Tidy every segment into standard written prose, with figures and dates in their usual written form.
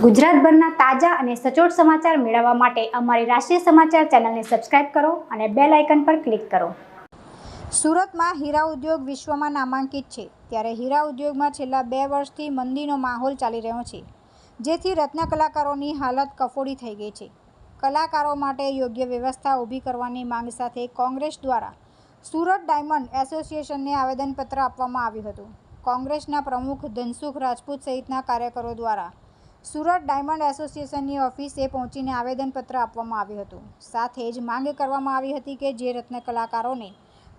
ગુજરાતભરના તાજા અને સચોટ સમાચાર મેળવવા માટે અમારી રાષ્ટ્રીય સમાચાર ચેનલને સબસ્ક્રાઇબ કરો અને બેલ આઇકન પર ક્લિક કરો। સુરતમાં હીરા ઉદ્યોગ વિશ્વમાં નામાંકિત છે, ત્યારે હીરા ઉદ્યોગમાં છેલ્લા 2 વર્ષથી મંદીનો માહોલ ચાલી રહ્યો છે, જેથી રત્ન કલાકારોની હાલત કફોડી થઈ ગઈ છે। કલાકારો માટે યોગ્ય વ્યવસ્થા ઊભી કરવાની માંગ સાથે કોંગ્રેસ દ્વારા સુરત ડાયમંડ એસોસિએશનને આવેદનપત્ર આપવામાં આવ્યું હતું। કોંગ્રેસના પ્રમુખ ધનસુખ રાજપૂત સહિતના કાર્યકરો દ્વારા સુરત ડાયમંડ એસોસિએશનની ઓફિસે પહોંચીને આવેદનપત્ર આપવામાં આવ્યું હતું। સાથે જ માંગ કરવામાં આવી હતી કે જે રત્ન કલાકારોને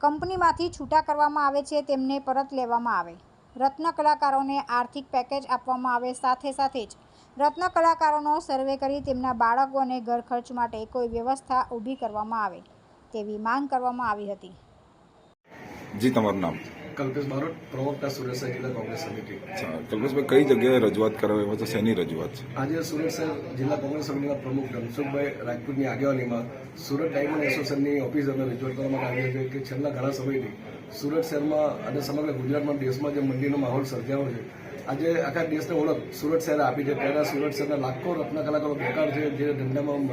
કંપનીમાંથી છૂટા કરવામાં આવે છે તેમને પરત લેવામાં આવે, રત્ન કલાકારોને આર્થિક પેકેજ આપવામાં આવે, સાથે જ રત્ન કલાકારોનો સર્વે કરી તેમના બાળકો અને ઘર ખર્ચ માટે કોઈ વ્યવસ્થા ઊભી કરવામાં આવે તેવી માંગ કરવામાં આવી હતી। જી, તમારું નામ? કલ્પેશ બારોટ, પ્રવક્તા સુરત શહેર જિલ્લા કોંગ્રેસ સમિતિ। કલ્પેશભાઈ, કઈ જગ્યાએ રજૂઆત કરાવી તો શેની રજૂઆત છે? આજે સુરત શહેર જિલ્લા કોંગ્રેસ સમિતિના પ્રમુખ ધનસુખભાઈ રાજપૂતની આગેવાનીમાં સુરત ડાયમંડ એસોસિએશનની ઓફિસ અમે રજૂઆત કરવા માટે આવી છે કે છેલ્લા ઘણા સમયથી સુરત શહેરમાં અને સમગ્ર ગુજરાતમાં દેશમાં જે મંદીનો માહોલ સર્જાયો છે, આજે આખા દેશને ઓળખ સુરત શહેર આપી છે। ત્યારે સુરત શહેરના લાખો રત્ન કલાકારો બેકાર છે, જે ધંધામાં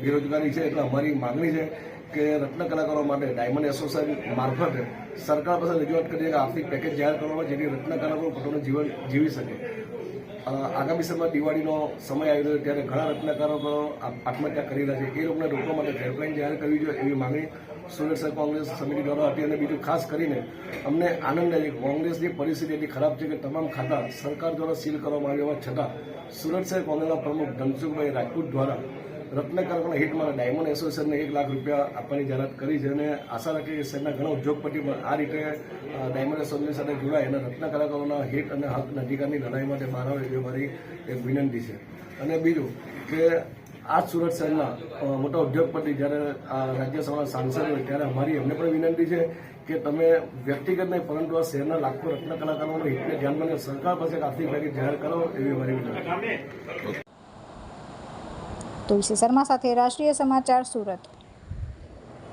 બેરોજગારી છે, એટલે અમારી માગણી છે કે રત્ન કલાકારો માટે ડાયમંડ એસોસિએશન મારફતે સરકાર પાસે રજૂઆત કરીએ કે આર્થિક પેકેજ જાહેર કરવામાં, જેથી રત્ન કલાકારો પોતાનું જીવન જીવી શકે। આગામી સમયમાં દિવાળીનો સમય આવી રહ્યો, ત્યારે ઘણા રત્ન કલાકારો આત્મહત્યા કરી રહ્યા છે, એ લોકોને રોકવા માટે હેલ્પલાઇન જાહેર કરવી જોઈએ એવી માંગણી સુરત શહેર કોંગ્રેસ સમિતિ દ્વારા હતી। અને બીજું ખાસ કરીને અમને આનંદ છે કે કોંગ્રેસની પરિસ્થિતિ એટલી ખરાબ છે કે તમામ ખાતા સરકાર દ્વારા સીલ કરવામાં આવ્યા હોવા છતાં સુરત શહેર કોંગ્રેસના પ્રમુખ ધનસુખભાઈ રાજપૂત દ્વારા રત્ન કલાકારોના હિત માટે ડાયમંડ એસોસિએશનને 1 લાખ રૂપિયા આપવાની જાહેરાત કરી છે। અને આશા રાખીએ કે શહેરના ઘણા ઉદ્યોગપતિ પણ આ રીતે ડાયમંડ એસોસિએશન સાથે જોડાય અને રત્ન કલાકારોના હિત અને હક અધિકારની લડાઈ માટે બહાર આવે એવી મારી એક વિનંતી છે। અને બીજું કે આ સુરત શહેરના મોટા ઉદ્યોગપતિ જ્યારે રાજ્યસભાના સાંસદ હોય ત્યારે અમારી એમને પણ વિનંતી છે કે તમે વ્યક્તિગત નહીં પરંતુ આ શહેરના લાખો રત્ન કલાકારોના હિતને ધ્યાનમાં લઈને સરકાર પાસે આર્થિક પેકેજ જાહેર કરો એવી અમારી વિનંતી। તુલસી શર્મા સાથે રાષ્ટ્રીય સમાચાર સુરત।